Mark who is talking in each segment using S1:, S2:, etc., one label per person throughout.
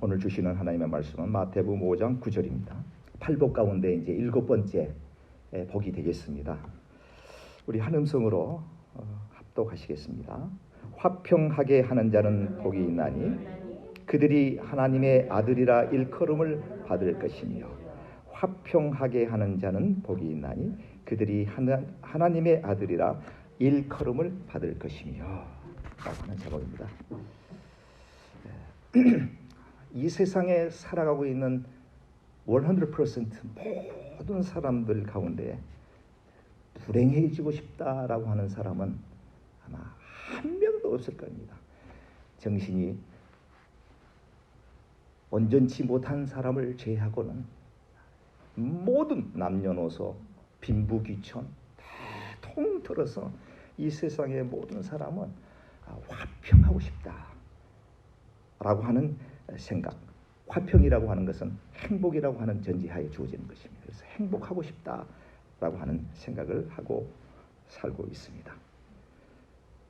S1: 오늘 주시는 하나님의 말씀은 마태복음 5장 9절입니다. 8복 가운데 이제 7번째 복이 되겠습니다. 우리 한 음성으로 합독하시겠습니다. 화평하게 하는 자는 복이 있나니 그들이 하나님의 아들이라 일컬음을 받을 것이며, 화평하게 하는 자는 복이 있나니 그들이 하나님의 아들이라 일컬음을 받을 것이며 라고 하는 제목입니다. 이 세상에 살아가고 있는 100% 모든 사람들 가운데 불행해지고 싶다라고 하는 사람은 아마 한 명도 없을 겁니다. 정신이 온전치 못한 사람을 제외하고는 모든 남녀노소 빈부귀천 다 통틀어서 이 세상의 모든 사람은 화평하고 싶다라고 하는 생각, 화평이라고 하는 것은 행복이라고 하는 전제하에 주어지는 것입니다. 그래서 행복하고 싶다라고 하는 생각을 하고 살고 있습니다.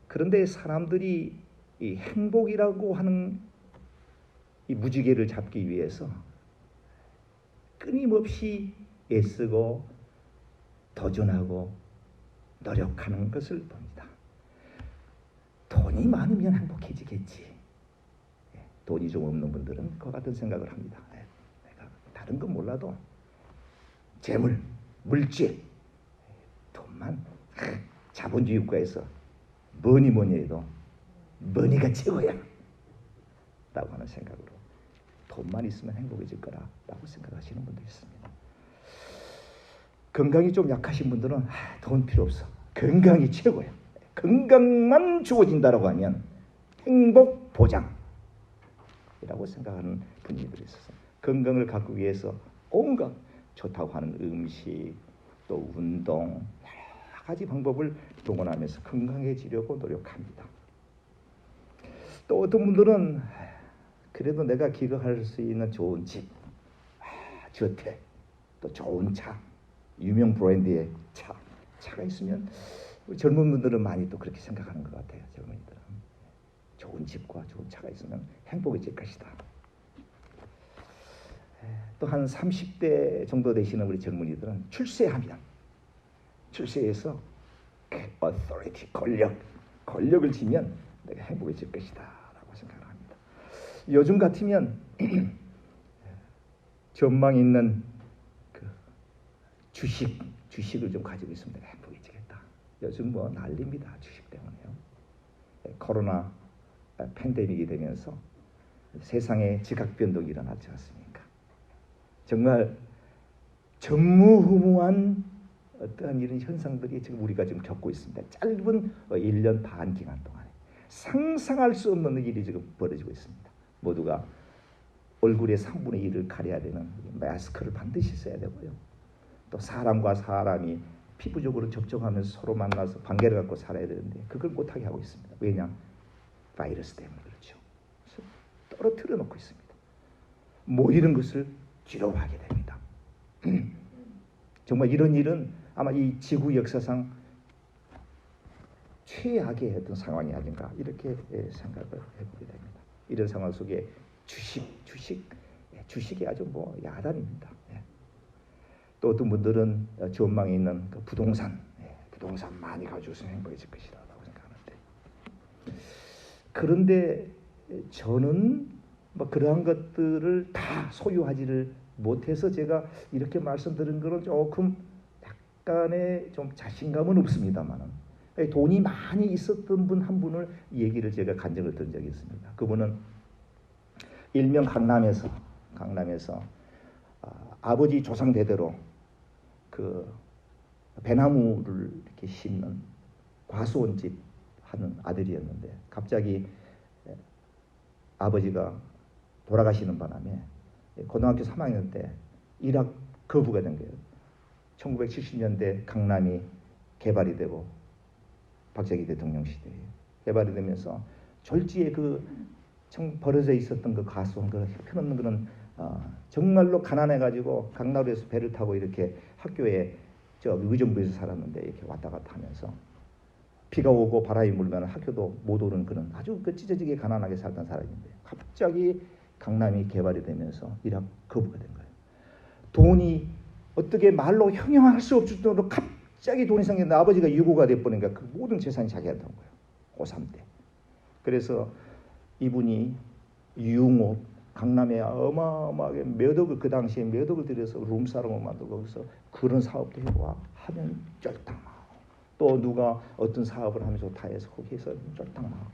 S1: 그런데 사람들이 이 행복이라고 하는 이 무지개를 잡기 위해서 끊임없이 애쓰고 도전하고 노력하는 것을 봅니다. 돈이 많으면 행복해지겠지. 돈이 좀 없는 분들은 그와 같은 생각을 합니다. 내가 다른 건 몰라도 재물, 물질, 돈만, 자본주의 국가에서 뭐니 해도 머니가 최고야 라고 하는 생각으로 돈만 있으면 행복해질 거라고 생각하시는 분도 있습니다. 건강이 좀 약하신 분들은 돈 필요 없어, 건강이 최고야, 건강만 주어진다라고 하면 행복 보장 이라고 생각하는 분들이 있어서 건강을 갖기 위해서 온갖 좋다고 하는 음식 또 운동 여러 가지 방법을 동원하면서 건강해지려고 노력합니다. 또 어떤 분들은 그래도 내가 기거할 수 있는 좋은 집, 저택, 또 좋은 차, 유명 브랜드의 차가 있으면 우리 젊은 분들은 많이 또 그렇게 생각하는 것 같아요. 젊은이들은 좋은 집과 좋은 차가 있으면 행복해질 것이다. 또 한 30대 정도 되시는 우리 젊은이들은 출세하면 출세해서 authority, 권력을 지면 내가 행복해질 것이다 라고 생각을 합니다. 요즘 같으면 전망 있는 그 주식을 좀 가지고 있으면 내가 행복해지겠다. 요즘 뭐 난립니다. 주식 때문에요. 코로나 팬데믹이 되면서 세상에 지각 변동이 일어났지 않습니까? 정말 전무후무한 어떠한 이런 현상들이 지금 우리가 지금 겪고 있습니다. 짧은 1년 반 기간 동안에 상상할 수 없는 일이 지금 벌어지고 있습니다. 모두가 얼굴의 3분의 1을 가려야 되는 마스크를 반드시 써야 되고요. 또 사람과 사람이 피부적으로 접촉하면서 서로 만나서 관계를 갖고 살아야 되는데 그걸 못하게 하고 있습니다. 왜냐? 바이러스 때문에 그렇죠. 그래서 떨어뜨려 놓고 있습니다. 모이는 것을 두려워하게 됩니다. 정말 이런 일은 아마 이 지구 역사상 최악의 어떤 상황이 아닌가 이렇게 생각을 해보게 됩니다. 이런 상황 속에 주식이 아주 뭐 야단입니다. 또 어떤 분들은 전망에 있는 그 부동산 많이 가지고 있으면 행복해질 것이라고 생각하는데, 그런데 저는 뭐 그러한 것들을 다 소유하지를 못해서 제가 이렇게 말씀드린 거는 조금 약간의 좀 자신감은 없습니다만은 돈이 많이 있었던 분 한 분을 얘기를 제가 간증을 들은 적이 있습니다. 그분은 일명 강남에서 아버지 조상 대대로 그 배나무를 이렇게 심는 과수원집 하는 아들이었는데 갑자기 아버지가 돌아가시는 바람에 고등학교 3학년 때 일학 거부가 된 거예요. 1970년대 강남이 개발이 되고 박정희 대통령 시대에 개발이 되면서 졸지에 그 벌어져 있었던 그 과수원, 그 형편없는 그런 정말로 가난해가지고 강나루에서 배를 타고 이렇게 학교에 저 의정부에서 살았는데 이렇게 왔다 갔다 하면서 비가 오고 바람이 불면 학교도 못 오는 그런 아주 그 찢어지게 가난하게 살던 사람인데 갑자기 강남이 개발이 되면서 이락 거부가 된 거예요. 돈이 어떻게 말로 형용할 수 없을 정도로 갑자기 돈이 생겼는데 아버지가 유고가 돼버리니까 그 모든 재산이 자기한테 온 거예요. 고3 때. 그래서 이분이 유흥업, 강남에 어마어마하게 몇 억을, 그 당시에 몇 억을 들여서 룸사롱을 만들고 거기서 그런 사업도 해봐 하면 쫄딱망하고, 또 누가 어떤 사업을 하면 좋다 해서 거기에서 쫄딱망하고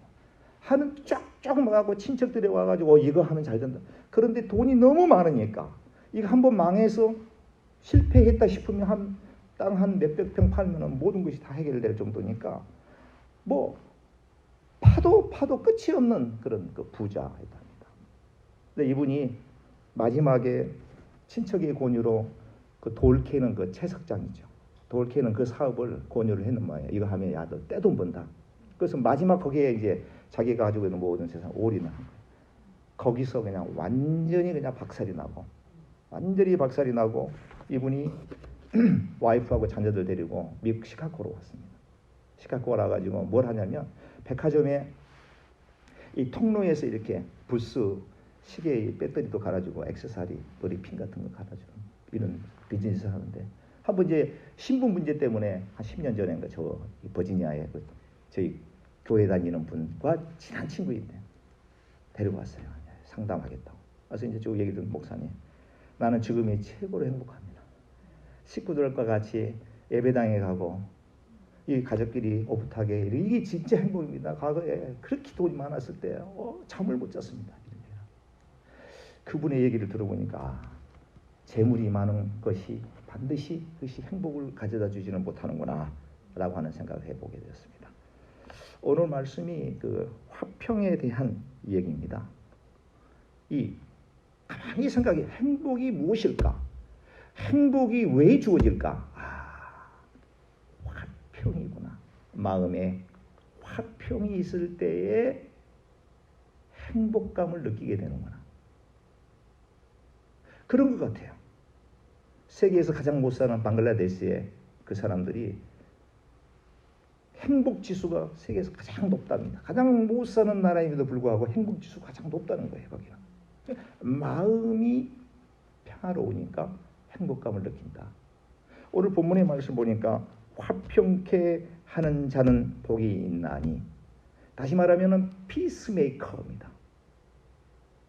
S1: 하는 쫙쫙 망하고, 친척들이 와가지고 이거 하면 잘 된다. 그런데 돈이 너무 많으니까 이거 한번 망해서 실패했다 싶으면 땅 한 몇백 평 팔면은 모든 것이 다 해결될 정도니까 뭐 파도 끝이 없는 그런 그 부자이다. 근데 이분이 마지막에 친척의 권유로 그 돌 캐는 그 채석장이죠. 돌 캐는 그 사업을 권유를 했는 모양이에요. 이거 하면 야, 너 떼돈 번다. 그래서 마지막 거기에 이제 자기가 가지고 있는 모든 재산 올인을 한 거예요. 거기서 그냥 완전히 그냥 박살이 나고 이분이 와이프하고 자녀들 데리고 미국 시카고로 왔습니다. 시카고로 와가지고 뭘 하냐면 백화점에 이 통로에서 이렇게 부스 시계 배터리도 갈아주고 액세서리 머리핀 같은 거 갈아주는 이런 비즈니스를 하는데, 한번 이제 신분 문제 때문에 한 10년 전인가 저 버지니아에 저희 교회 다니는 분과 친한 친구인데 데리고 왔어요. 상담하겠다고. 그래서 이제 쭉 얘기 듣는 목사님, 나는 지금이 최고로 행복합니다. 식구들과 같이 예배당에 가고 이 가족끼리 오붓하게, 이게 진짜 행복입니다. 과거에 그렇게 돈이 많았을 때 잠을 못 잤습니다. 그분의 얘기를 들어보니까 재물이 많은 것이 반드시 그것이 행복을 가져다 주지는 못하는구나 라고 하는 생각을 해보게 되었습니다. 오늘 말씀이 그 화평에 대한 얘기입니다. 이 가만히 생각해, 행복이 무엇일까? 행복이 왜 주어질까? 화평이구나. 마음에 화평이 있을 때에 행복감을 느끼게 되는구나. 그런 것 같아요. 세계에서 가장 못 사는 방글라데시의 그 사람들이 행복지수가 세계에서 가장 높답니다. 가장 못 사는 나라임에도 불구하고 행복지수가 가장 높다는 거예요. 거기는. 마음이 평화로우니까 행복감을 느낀다. 오늘 본문의 말씀 보니까 화평케 하는 자는 복이 있나니, 다시 말하면 피스메이커입니다.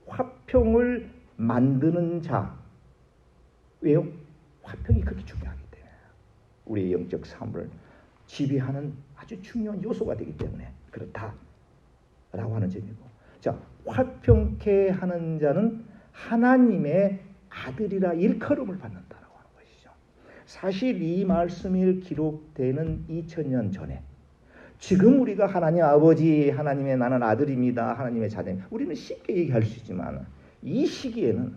S1: 화평을 만드는 자. 왜요? 화평이 그렇게 중요하기 때문에, 우리의 영적 삶을 지배하는 아주 중요한 요소가 되기 때문에 그렇다라고 하는 점이고, 자, 화평케 하는 자는 하나님의 아들이라 일컬음을 받는다라고 하는 것이죠. 사실 이 말씀이 기록되는 2000년 전에, 지금 우리가 하나님 아버지, 하나님의 나는 아들입니다, 하나님의 자녀입니다, 우리는 쉽게 얘기할 수 있지만 이 시기에는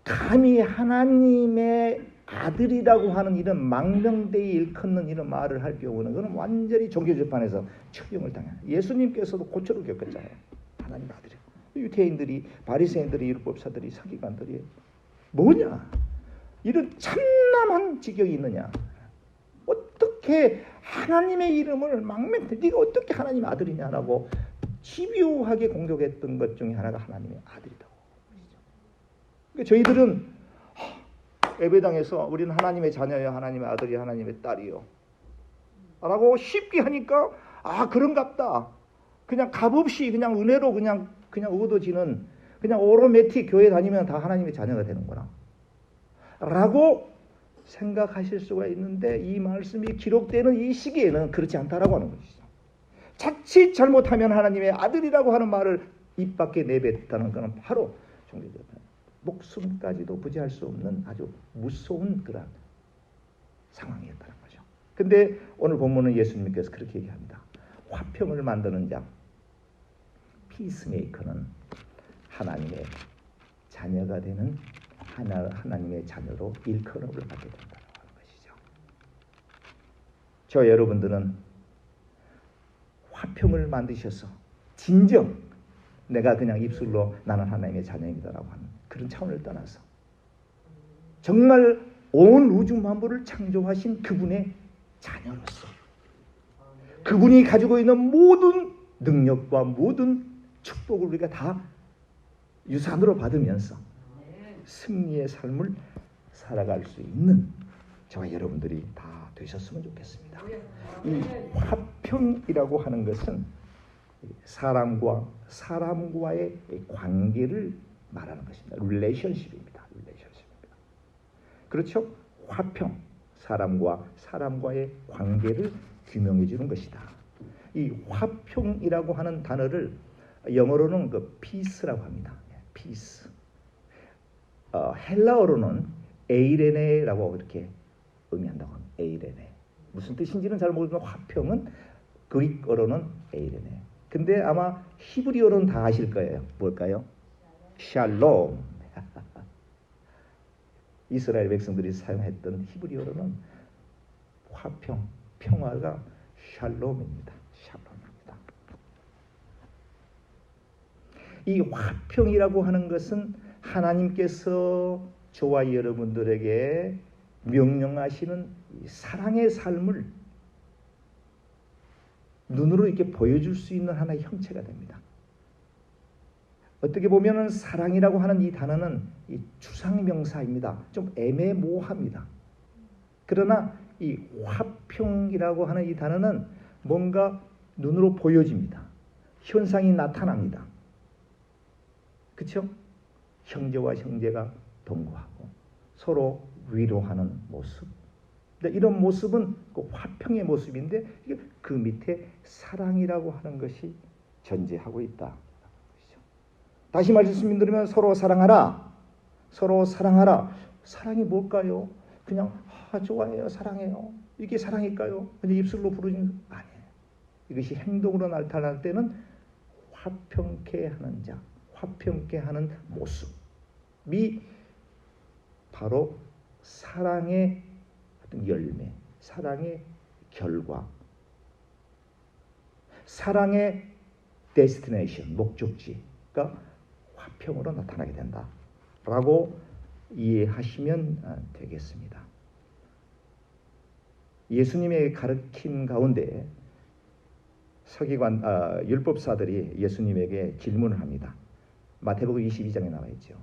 S1: 감히 하나님의 아들이라고 하는 이런 망명되이 일컫는 이런 말을 할 경우는 그건 완전히 종교재판에서 처형을 당해요. 예수님께서도 고초를 겪었잖아요. 하나님 아들이. 유태인들이, 바리새인들이, 율법사들이, 서기관들이 뭐냐? 이런 참남한 지경이 있느냐? 어떻게 하나님의 이름을 네가 어떻게 하나님의 아들이냐라고 집요하게 공격했던 것 중에 하나가 하나님의 아들이라고. 그러니까 저희들은 예배당에서 우리는 하나님의 자녀요, 하나님의 아들이, 하나님의 딸이요 라고 쉽게 하니까 그런갑다. 그냥 값없이 그냥 은혜로 그냥 얻어지는, 그냥 오로매틱 교회 다니면 다 하나님의 자녀가 되는구나 라고 생각하실 수가 있는데, 이 말씀이 기록되는 이 시기에는 그렇지 않다라고 하는 것이죠. 자칫 잘못하면 하나님의 아들이라고 하는 말을 입 밖에 내뱉다는 것은 바로 종교재판, 목숨까지도 부지할 수 없는 아주 무서운 그런 상황이었다는 거죠. 근데 오늘 본문은 예수님께서 그렇게 얘기합니다. 화평을 만드는 자, 피스메이커는 하나님의 자녀가 되는 하나님의 자녀로 일컬음을 받게 된다는 것이죠. 저 여러분들은 화평을 만드셔서 진정 내가 그냥 입술로 나는 하나님의 자녀입니다라고 하는 그런 차원을 떠나서 정말 온 우주 만물을 창조하신 그분의 자녀로서 그분이 가지고 있는 모든 능력과 모든 축복을 우리가 다 유산으로 받으면서 승리의 삶을 살아갈 수 있는 저와 여러분들이 다 되셨으면 좋겠습니다. 이 화평이라고 하는 것은 사람과 사람과의 관계를 말하는 것입니다. 릴레이션십입니다. 그렇죠? 화평, 사람과 사람과의 관계를 규명해 주는 것이다. 이 화평이라고 하는 단어를 영어로는 그 peace라고 합니다. peace. 헬라어로는 에이레네라고 이렇게 의미한다고 합니다. 에이레네. 무슨 뜻인지는 잘 모르지만 화평은 그릭어로는 에이레네. 근데 아마 히브리어로는 다 아실 거예요. 뭘까요? 샬롬. 이스라엘 백성들이 사용했던 히브리어로는 화평, 평화가 샬롬입니다. 샬롬입니다. 이 화평이라고 하는 것은 하나님께서 저와 여러분들에게 명령하시는 사랑의 삶을 눈으로 이렇게 보여줄 수 있는 하나의 형체가 됩니다. 어떻게 보면은 사랑이라고 하는 이 단어는 이 추상명사입니다. 좀 애매모호합니다. 그러나 이 화평이라고 하는 이 단어는 뭔가 눈으로 보여집니다. 현상이 나타납니다. 그렇죠? 형제와 형제가 동거하고 서로 위로하는 모습. 이런 모습은 그 화평의 모습인데 그 밑에 사랑이라고 하는 것이 존재하고 있다. 다시 말씀드리면 서로 사랑하라. 서로 사랑하라. 사랑이 뭘까요? 그냥 좋아해요, 사랑해요. 이게 사랑일까요? 그냥 입술로 부르는 아니에요. 이것이 행동으로 나타날 때는 화평케 하는 자, 화평케 하는 모습이 바로 사랑의 어떤 열매, 사랑의 결과, 사랑의 데스티네이션, 목적지가 화평으로 나타나게 된다라고 이해하시면 되겠습니다. 예수님의 가르침 가운데 서기관 율법사들이 예수님에게 질문을 합니다. 마태복음 22장에 나와 있죠.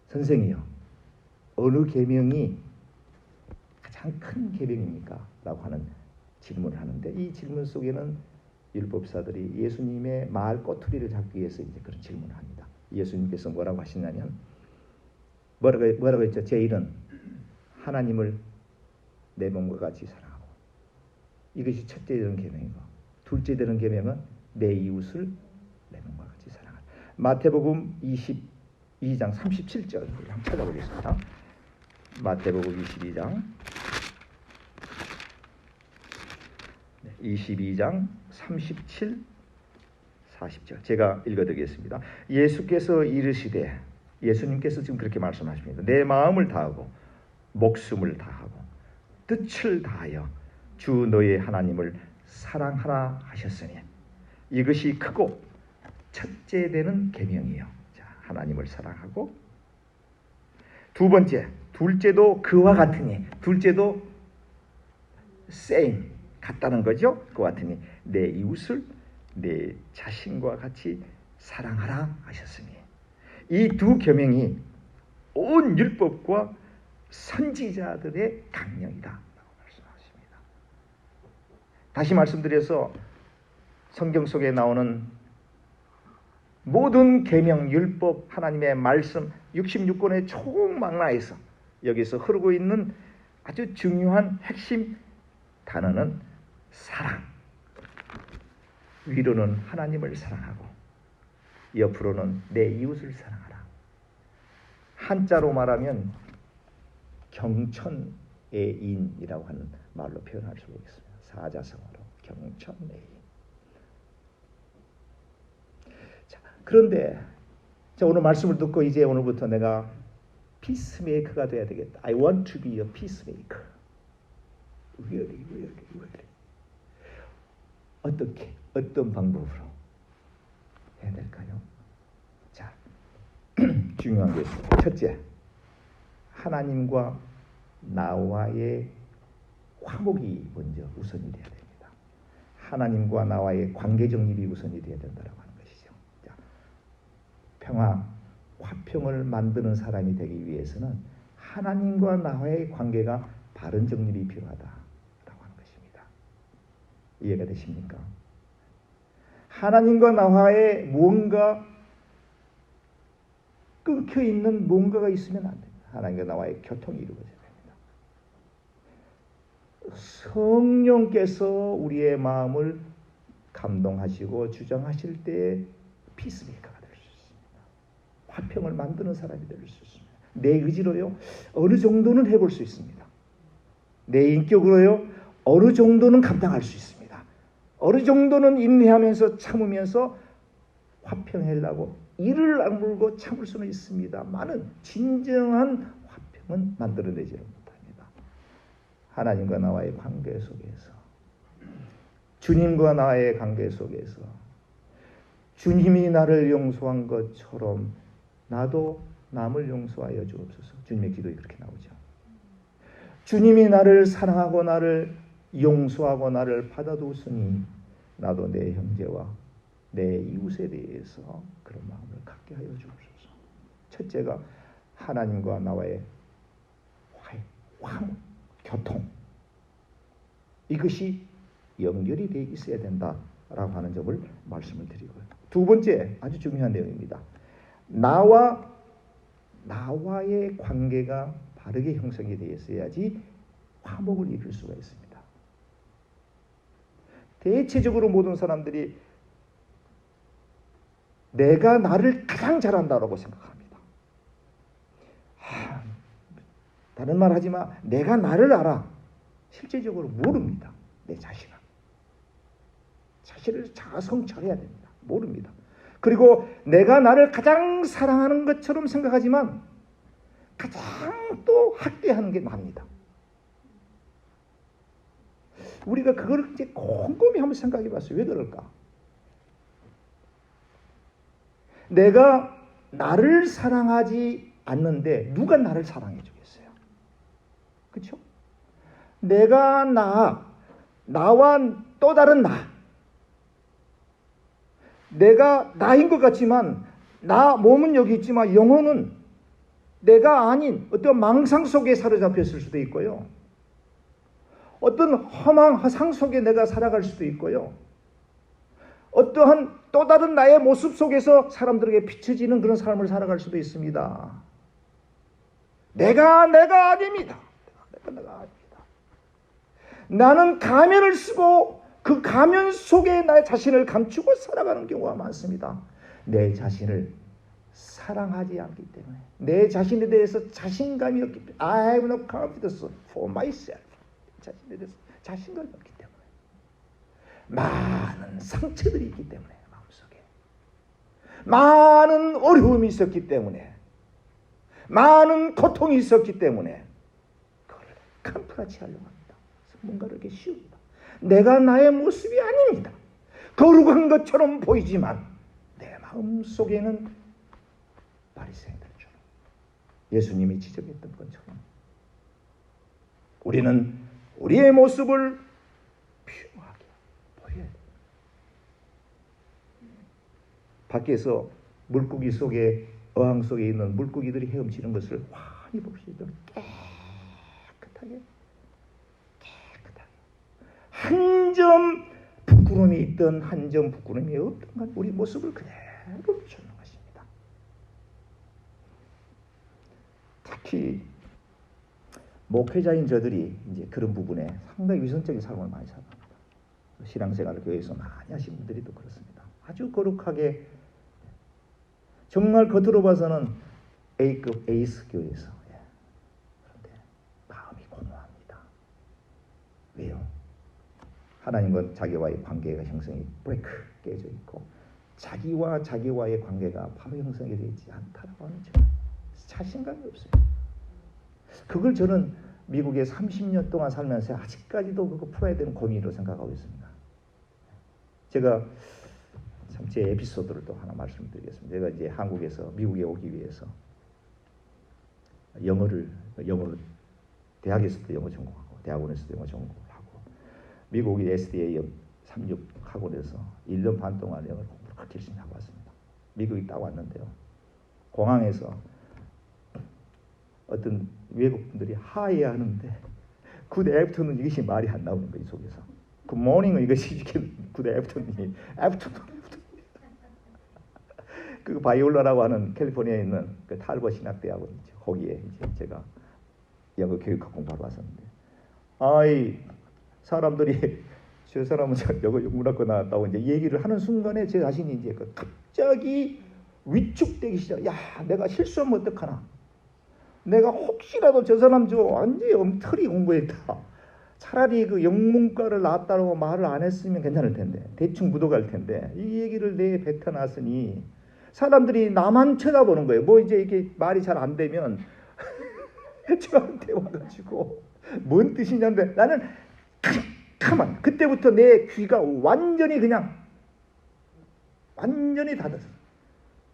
S1: 선생이요, 어느 계명이 가장 큰 계명입니까? 라고 하는 질문을 하는데 이 질문 속에는 율법사들이 예수님의 말 꼬투리를 잡기 위해서 이제 그런 질문을 합니다. 예수님께서 뭐라고 하시냐면 뭐라고 했죠? 제1은 하나님을 내 몸과 같이 사랑하고, 이것이 첫째 되는 계명이고, 둘째 되는 계명은 내 이웃을 내 몸과 같이 사랑하라. 마태복음 22장 37절 한번 찾아보겠습니다. 마태복음 22장 37, 40절 제가 읽어드리겠습니다. 예수께서 이르시되, 예수님께서 지금 그렇게 말씀하십니다. 내 마음을 다하고 목숨을 다하고 뜻을 다하여 주 너의 하나님을 사랑하라 하셨으니 이것이 크고 첫째 되는 계명이요. 자, 하나님을 사랑하고, 두 번째, 둘째도 그와 같으니, 둘째도 same, 같다는 거죠. 그와 같으니 내 이웃을 내 자신과 같이 사랑하라 하셨으니 이 두 계명이 온 율법과 선지자들의 강령이다 라고 말씀하십니다. 다시 말씀드려서 성경 속에 나오는 모든 계명, 율법, 하나님의 말씀 66권의 총망라에서 여기서 흐르고 있는 아주 중요한 핵심 단어는 사랑. 위로는 하나님을 사랑하고 옆으로는 내 이웃을 사랑하라. 한자로 말하면 경천의 인이라고 하는 말로 표현할 수 있습니다. 사자성어로 경천의 인. 자, 그런데 오늘 말씀을 듣고 이제 오늘부터 내가 피스메이커가 돼야 되겠다. I want to be a peacemaker. really. 어떻게, 어떤 방법으로 해야 될까요? 자, 중요한 게 있습니다. 첫째, 하나님과 나와의 화목이 먼저 우선이 돼야 됩니다. 하나님과 나와의 관계 정립이 우선이 돼야 된다고 하는 것이죠. 자, 평화, 화평을 만드는 사람이 되기 위해서는 하나님과 나와의 관계가 바른 정립이 필요하다라고 하는 것입니다. 이해가 되십니까? 하나님과 나와의 무언가 끊겨 있는 무언가가 있으면 안 됩니다. 하나님과 나와의 교통이 이루어져야 됩니다. 성령께서 우리의 마음을 감동하시고 주장하실 때 피스메이커가 될 수 있습니다. 화평을 만드는 사람이 될 수 있습니다. 내 의지로요 어느 정도는 해볼 수 있습니다. 내 인격으로요 어느 정도는 감당할 수 있습니다. 어느 정도는 인내하면서 참으면서 화평하려고 이를 악물고 참을 수는 있습니다만은 진정한 화평은 만들어내지 못합니다. 하나님과 나와의 관계 속에서, 주님과 나의 관계 속에서 주님이 나를 용서한 것처럼 나도 남을 용서하여 주옵소서. 주님의 기도에 그렇게 나오죠. 주님이 나를 사랑하고 나를 용서하고 나를 받아두었으니 나도 내 형제와 내 이웃에 대해서 그런 마음을 갖게 하여 주옵소서. 첫째가 하나님과 나와의 화목, 교통, 이것이 연결이 되어 있어야 된다라고 하는 점을 말씀을 드리고요. 두 번째 아주 중요한 내용입니다. 나와의 관계가 바르게 형성이 되어 있어야지 화목을 이룰 수가 있습니다. 대체적으로 모든 사람들이 내가 나를 가장 잘한다라고 생각합니다. 다른 말 하지 마. 내가 나를 알아. 실제적으로 모릅니다. 내 자신을. 자신을 성찰해야 됩니다. 모릅니다. 그리고 내가 나를 가장 사랑하는 것처럼 생각하지만 가장 또 학대하는 게 납니다. 우리가 그걸 이제 곰곰이 한번 생각해 봤어요. 왜 그럴까? 내가 나를 사랑하지 않는데 누가 나를 사랑해 주겠어요? 그렇죠? 내가 나와 또 다른 내가 나인 것 같지만 나 몸은 여기 있지만 영혼은 내가 아닌 어떤 망상 속에 사로잡혔을 수도 있고요. 어떤 허상 속에 내가 살아갈 수도 있고요. 어떠한 또 다른 나의 모습 속에서 사람들에게 비춰지는 그런 삶을 살아갈 수도 있습니다. 내가 아닙니다. 내가 아닙니다. 나는 가면을 쓰고 그 가면 속에 나의 자신을 감추고 살아가는 경우가 많습니다. 내 자신을 사랑하지 않기 때문에, 내 자신에 대해서 자신감이 없기 때문에, I have no confidence for myself. 자신에 대해서 자신감이 없기 때문에, 많은 상처들이 있기 때문에, 마음속에 많은 어려움이 있었기 때문에, 많은 고통이 있었기 때문에 그걸 캄프라치 하려고 합니다. 뭔가를 이렇게 씌웁니다. 내가 나의 모습이 아닙니다. 거룩한 것처럼 보이지만 내 마음 속에는 바리새인들처럼, 예수님이 지적했던 것처럼 우리는 우리의 모습을 퓨어하게 보여야 돼요. 밖에서 물고기 속에, 어항 속에 있는 물고기들이 헤엄치는 것을 환히 볼 수 있도록 깨끗하게 한 점 부끄러움이 있던 한 점 부끄러움이 없던 건 우리 모습을 그대로 비추는 것입니다. 특히 목회자인 저들이 이제 그런 부분에 상당히 위선적인 삶을 많이 살아갑니다. 신앙생활을 교회에서 많이 하신 분들이 또 그렇습니다. 아주 거룩하게, 정말 겉으로 봐서는 A급 에이스 교회에서, 그런데 마음이 공허합니다. 왜요? 하나님과 자기와의 관계가 형성이 깨져 있고, 자기와의 관계가 바로 형성이 되어 있지 않다라고 하는 점, 자신감이 없어요. 그걸 저는 미국에 30년 동안 살면서 아직까지도 그거 풀어야 되는 고민으로 생각하고 있습니다. 제가 참 제 에피소드를 또 하나 말씀드리겠습니다. 제가 이제 한국에서 미국에 오기 위해서 영어를 대학에서도 영어 전공하고 대학원에서도 영어 전공하고 미국의 SDA 36 학원에서 1년 반 동안 영어를 공부를 그렇게 열심히 하고 왔습니다. 미국에 딱 왔는데요. 공항에서 어떤 외국 분들이 하야 하는데 굿 애프터눈 이것이 말이 안 나오는 거예요. 이 속에서 굿 모닝은 이것이 굿 애프터눈이 애프터눈 그 바이올라라고 하는 캘리포니아에 있는 그 탈버 신학대학원 거기에 이제 제가 영어 교육학 공부하러 왔었는데 아이 사람들이 저 사람은 영어 영문학과 나왔다고 이제 얘기를 하는 순간에 제 자신이 이제 갑자기 위축되기 시작. 야, 내가 실수하면 어떡하나? 내가 혹시라도 저 사람 저 완전히 엉터리 공부했다. 차라리 그 영문과를 나왔다고 말을 안 했으면 괜찮을 텐데 대충 묻어갈 텐데 이 얘기를 내에 뱉어놨으니 사람들이 나만 쳐다보는 거예요. 뭐 이제 이게 말이 잘 안 되면 저한테 와가지고 뭔 뜻이냐는데 나는 가만 그때부터 내 귀가 완전히 그냥 완전히 닫았어.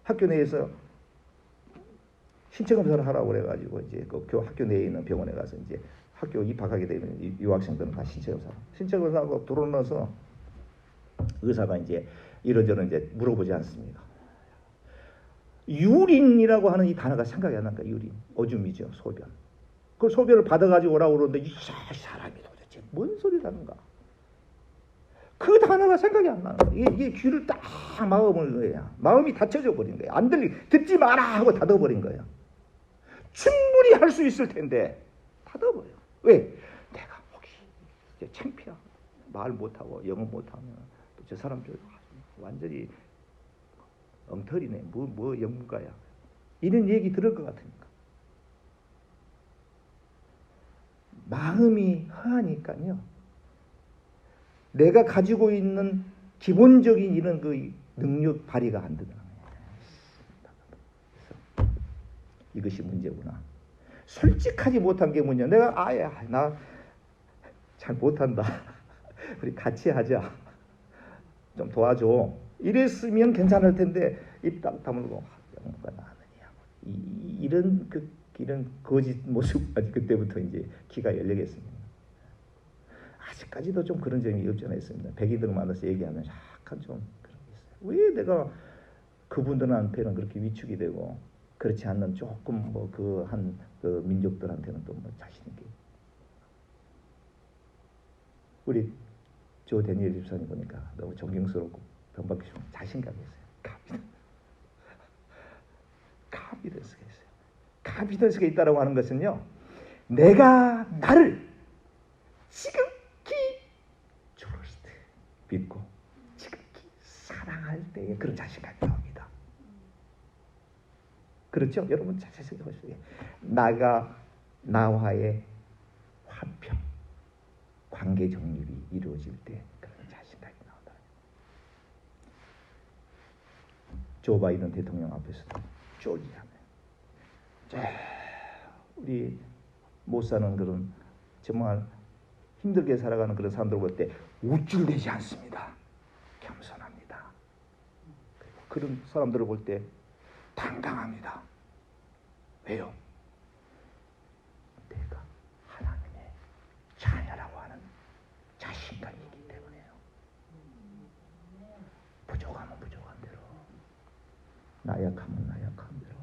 S1: 학교 내에서 신체 검사를 하라고 그래가지고 이제 그 학교 내에 있는 병원에 가서 이제 학교 입학하게 되면 유학생들은 다 신체 검사하고 들어오면서 의사가 이제 이런저런 이제 물어보지 않습니까? 유린이라고 하는 이 단어가 생각이 안 나니까 유린 오줌이죠 소변. 그 소변을 받아가지고 오라고 그러는데 이 사람이 도대체 뭔 소리라는가? 그 단어가 생각이 안 나는 거야. 이게 귀를 딱 막아버린 거야. 마음이 닫혀져 버린 거야. 안 듣지 마라 하고 닫아버린 거야. 충분히 할 수 있을 텐데 닫아버려. 왜? 내가 혹시 이제 창피하고 말 못하고 영어 못하면 또 저 사람 완전히 엉터리네. 뭐 영문가야. 이런 얘기 들을 것 같으니까. 마음이 허하니까요. 내가 가지고 있는 기본적인 이런 그 능력 발휘가 안 되더라고요. 이것이 문제구나. 솔직하지 못한 게 문제야. 내가 아예 나 잘 못한다. 우리 같이 하자. 좀 도와줘. 이랬으면 괜찮을 텐데 입 딱 다물고 영문가 나느냐. 이런 거짓 모습까지 그때부터 이제 귀가 열리겠습니다. 아직까지도 좀 그런 점이 없지 않아 있습니다. 백인들 만나서 얘기하면 약간 좀 그런 게 있어요. 왜 내가 그분들한테는 그렇게 위축이 되고 그렇지 않는 조금 뭐 그 민족들한테는 또 뭐 자신 있게. 우리 조 데니엘 집사님 보니까 너무 존경스럽고 병박히시고 자신감이 있어요. 카비던스가 있어요. 카비던스가 있다라고 하는 것은요, 내가 나를 지극히 trust 믿고 지극히 사랑할 때에 그런 자신감이 나옵니다. 그렇죠? 여러분 잘 생각해 보세요. 나와의 화평, 관계 정립이 이루어질 때 그런 자신감이 나온다. 조 바이든 대통령 앞에서도 조지하면 우리 못 사는 그런 정말 힘들게 살아가는 그런 사람들 볼 때 우쭐대지 않습니다. 겸손합니다. 그런 사람들을 볼 때 당당합니다. 왜요? 내가 하나님의 자녀라고 하는 자신감이 있기 때문에요. 부족하면 부족한 대로, 나약하면 나약한 대로,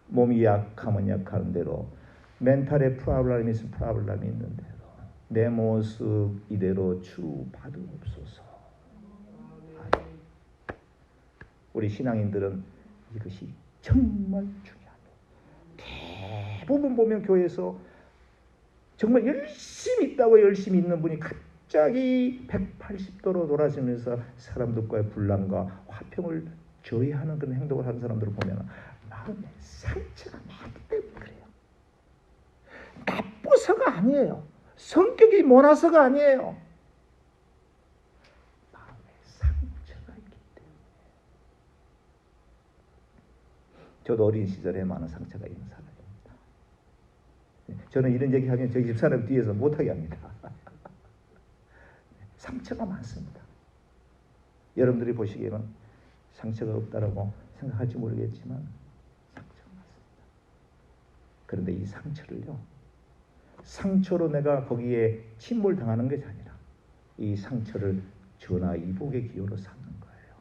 S1: 몸이 약하면 약한 대로, 멘탈에 프라블럼이 있으면 프라블럼이 있는 대로 내 모습 이대로 주받으옵소서. 우리 신앙인들은 이것이 정말 중요합니다. 대부분 보면 교회에서 정말 열심히 있다고 열심히 있는 분이 갑자기 180도로 돌아서면서 사람들과의 분란과 화평을 저해하는 그런 행동을 하는 사람들을 보면 마음에 상처가 많기 때문에 그래요. 나빠서가 아니에요. 성격이 모나서가 아니에요. 마음에 상처가 있기 때문에. 저도 어린 시절에 많은 상처가 있는 사람입니다. 저는 이런 얘기하면 저희 집사람 뒤에서 못하게 합니다. 상처가 많습니다. 여러분들이 보시기에는 상처가 없다라고 생각할지 모르겠지만 상처가 많습니다. 그런데 이 상처로 내가 거기에 침몰당하는 것이 아니라 이 상처를 전화 이복의 기호로 삼는 거예요.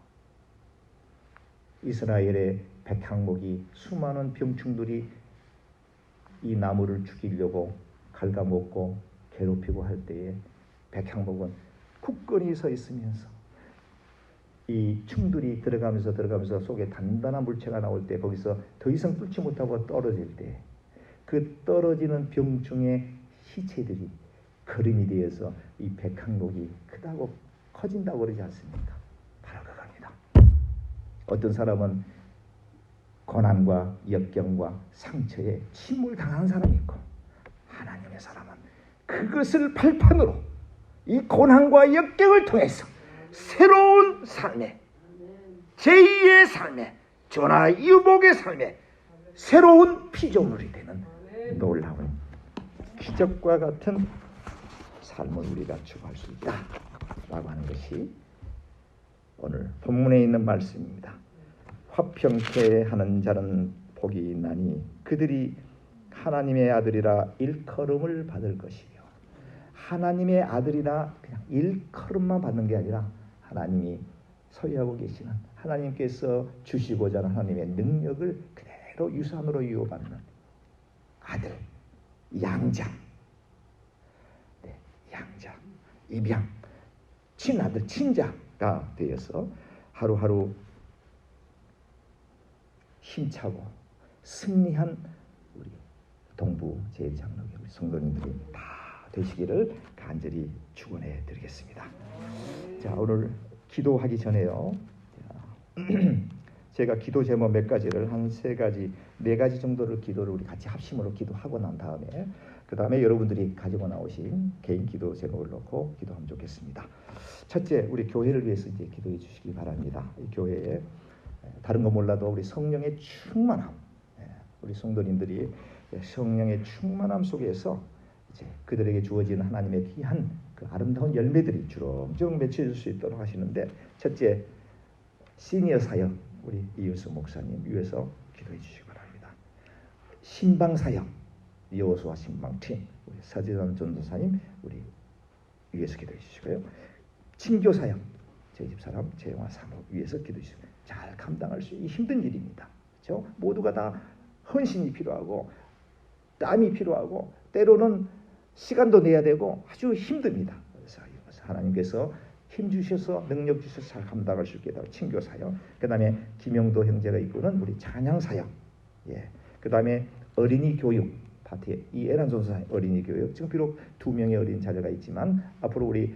S1: 이스라엘의 백향목이 수많은 병충들이 이 나무를 죽이려고 갉아먹고 괴롭히고 할 때에 백향목은 굳건히 서 있으면서 이 충들이 들어가면서 속에 단단한 물체가 나올 때 거기서 더 이상 뚫지 못하고 떨어질 때 그 떨어지는 병충의 시체들이 거름이 되어서 이 백향목이 크다고 커진다고 그러지 않습니까? 바로 그겁니다. 어떤 사람은 고난과 역경과 상처에 침몰당한 사람이 있고, 하나님의 사람은 그것을 발판으로 이 고난과 역경을 통해서 새로운 삶에, 제2의 삶에, 전하 유복의 삶에 새로운 피조물이 되는 놀라운 기적과 같은 삶을 우리가 추구할 수 있다라고 하는 것이 오늘 본문에 있는 말씀입니다. 화평케 하는 자는 복이 있나니 그들이 하나님의 아들이라 일컬음을 받을 것이요. 하나님의 아들이라 그냥 일컬음만 받는 게 아니라 하나님이 소유하고 계시는, 하나님께서 주시고자 하는 하나님의 능력을 그대로 유산으로 이어받는 아들, 양자, 양자, 입양, 친아들, 친자가 되어서 하루하루 힘차고 승리한 우리 동부 제1장로교 우리 성도님들이 다 되시기를 간절히 축원해 드리겠습니다. 자, 오늘 기도하기 전에요. 제가 기도 제목 몇 가지를 한 3가지, 4가지 정도를 기도를 우리 같이 합심으로 기도하고 난 다음에 그 다음에 여러분들이 가지고 나오신 개인 기도 제목을 놓고 기도하면 좋겠습니다. 첫째, 우리 교회를 위해서 이제 기도해 주시기 바랍니다. 이 교회에 다른 거 몰라도 우리 성령의 충만함, 우리 성도님들이 성령의 충만함 속에서 이제 그들에게 주어진 하나님의 귀한 그 아름다운 열매들이 주렁주렁 맺혀질 수 있도록 하시는데, 첫째, 시니어 사역 우리 이유수 목사님 위해서 기도해 주시기 바랍니다. 신방 사역 여호수아 신방팀 우리 서지선 전도사님 우리 위해서 기도해 주시고요. 친교 사역 저희 집사람 재영아 사모 위해서 기도해 주시고, 잘 감당할 수 있는 힘든 일입니다. 그렇죠? 모두가 다 헌신이 필요하고 땀이 필요하고 때로는 시간도 내야 되고 아주 힘듭니다. 그래서 하나님께서 힘 주셔서 능력 주셔서 잘 감당할 수 있게 해달라고 친교 사역, 그 다음에 김영도 형제가 이끄는 우리 찬양 사역, 그 다음에 어린이 교육 파트에 이 에란 전도사님 어린이 교육, 지금 비록 2명의 어린 자녀가 있지만 앞으로 우리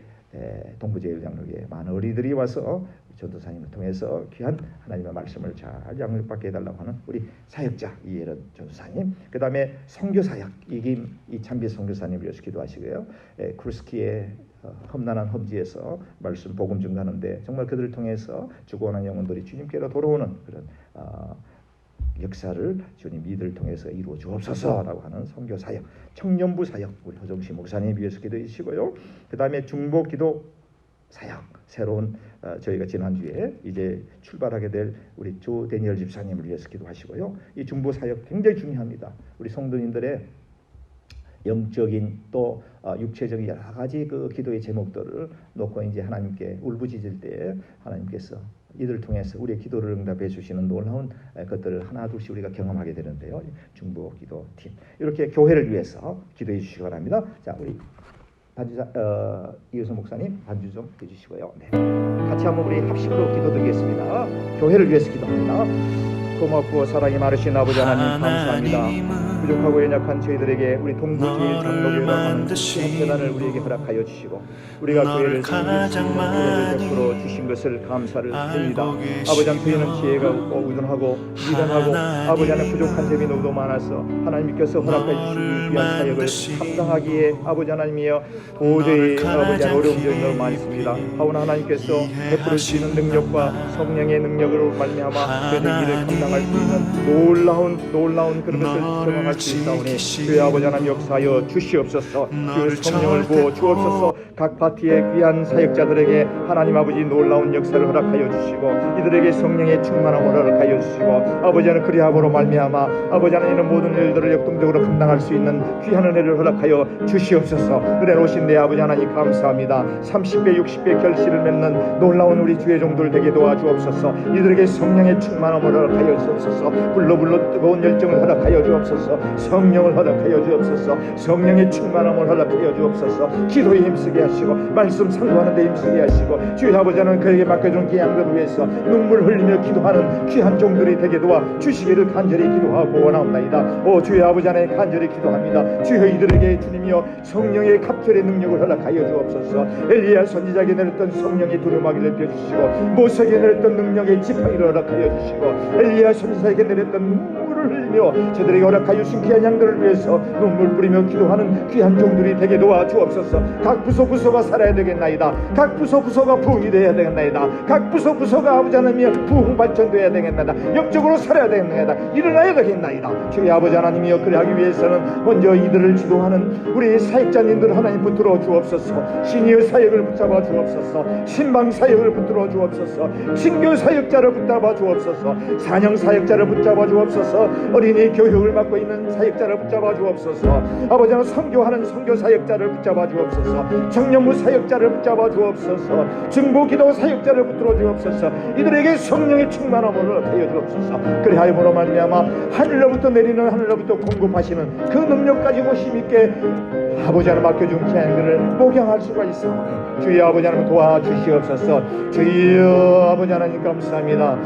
S1: 동부제일장로교에 많은 어린이들이 와서 전도사님을 통해서 귀한 하나님의 말씀을 잘 양육받게 해달라고 하는 우리 사역자 이혜련 전도사님, 그 다음에 선교사역 이찬비 선교사님 위해서 기도하시고요. 크루스키의 험난한 험지에서 말씀 복음 증가하는데 정말 그들을 통해서 죽어가는 영혼들이 주님께로 돌아오는 그런 역사를 주님 이들을 통해서 이루어 주옵소서라고 하는 선교 사역, 청년부 사역 우리 허정시 목사님 위해서 기도해 주시고요. 그 다음에 중보 기도 사역, 새로운 저희가 지난주에 이제 출발하게 될 우리 조 데니얼 집사님을 위해서 기도하시고요. 이 중보 사역 굉장히 중요합니다. 우리 성도님들의 영적인 또 육체적인 여러 가지 그 기도의 제목들을 놓고 이제 하나님께 울부짖을 때 하나님께서 이들을 통해서 우리의 기도를 응답해 주시는 놀라운 것들을 하나 둘씩 우리가 경험하게 되는데요. 중보 기도팀 이렇게 교회를 위해서 기도해 주시기 바랍니다. 자, 우리 반주자 이효수 목사님 반주 좀 해주시고요. 네. 같이 한번 우리 합심으로 기도드리겠습니다. 교회를 위해서 기도합니다. 고맙고 사랑이 많으신 아버지 하나님 감사합니다. 부족하고 연약한 저희들에게 우리 동부제일 장로교회라고 하는 재단을 우리에게 허락하여 주시고 우리가 교회를 세우기 위해서 우리를 베풀어 주신 것을 감사를 드립니다. 아버지 하나님, 저희는 지혜가 없고 우둔하고 미련하고 아버지 하나님 부족한 점이 너무도 많아서 하나님께서 허락해 주신 귀한 사역을 감당하기에 아버지 하나님이여 도저히 아버지 하나님 어려운 점이 너무 많습니다. 하오나 하나님께서 베풀어 주시는 능력과 성령의 능력으로 말미암아 저희들 일을 감당할 수 있는 놀라운 그런 것을 경험할 수 있사오니 주의 아버지 하나님 역사하여 주시옵소서. 주의 성령을 부어 주옵소서. 각 파티의 귀한 사역자들에게 하나님 아버지 놀라운 역사를 허락하여 주시고 이들에게 성령의 충만함을 허락하여 주시고 아버지 하나님 그리함으로 말미암아 아버지 하나님은 모든 일들을 역동적으로 감당할 수 있는 귀한 은혜를 허락하여 주시옵소서. 은혜로우신 내 아버지 하나님 감사합니다. 30배 60배 결실을 맺는 놀라운 우리 주의 종들 되게 도와주옵소서. 이들에게 성령의 충만함을 허락하여 주옵소서. 불러 뜨거운 열정을 허락하여 주옵소서. 성령을 허락하여 주옵소서. 성령의 충만함을 허락하여 주옵소서. 기도에 힘쓰게 하시고 말씀 상고하는 데 힘쓰게 하시고 주여 아버지 하나님 그에게 맡겨준 귀한 위해서 눈물 흘리며 기도하는 귀한 종들이 되게 도와 주시기를 간절히 기도하고 원하옵나이다. 오 주여 아버지 하나님 간절히 기도합니다. 주여 이들에게 주님이여 성령의 갑절의 능력을 허락하여 주옵소서. 엘리야 선지자에게 내렸던 성령의 두루마기를 펴주시고 모세에게 내렸던 능력의 지팡이를 허락하여 주시고 엘리야 선지자에게 내렸던 눈물을 흘리며 저들에게 허락하여 주신 귀한 양들을 위해서 눈물 뿌리며 기도하는 귀한 종들이 되게 도와 주옵소서. 각 부서가 살아야 되겠나이다. 각 부서가 부흥이 되어야 되겠나이다. 각 부서가 아버지 하나님이여 부흥 발전되어야 되겠나이다. 영적으로 살아야 되겠나이다. 일어나야 되겠나이다. 주의 아버지 하나님이여 그래 하기 위해서는 먼저 이들을 지도하는 우리 사역자님들 하나님 붙들어 주옵소서. 시니어 사역을 붙잡아 주옵소서. 신방 사역을 붙들어 주옵소서. 신교 사역자를 붙잡아 주옵소서. 사냥 사역자를 붙잡아 주옵소서. 어린이 교육을 맡고 있는 사역자를 붙잡아 주옵소서. 아버지 하나님 선교하는 선교 사역자를 붙잡아 주옵소서. 청년부 사역자를 붙잡아 주옵소서. 중보기도 사역자를 붙들어 주옵소서. 이들에게 성령의 충만함을 하여 주옵소서. 그리하여으로 말미암아 하늘로부터 내리는 하늘로부터 공급하시는 그 능력 가지고 힘있게 아버지 하나님 맡겨준 기한들을 목양할 수가 있사오니 주여 아버지 하나님 도와주시옵소서. 주여 아버지 하나님 감사합니다.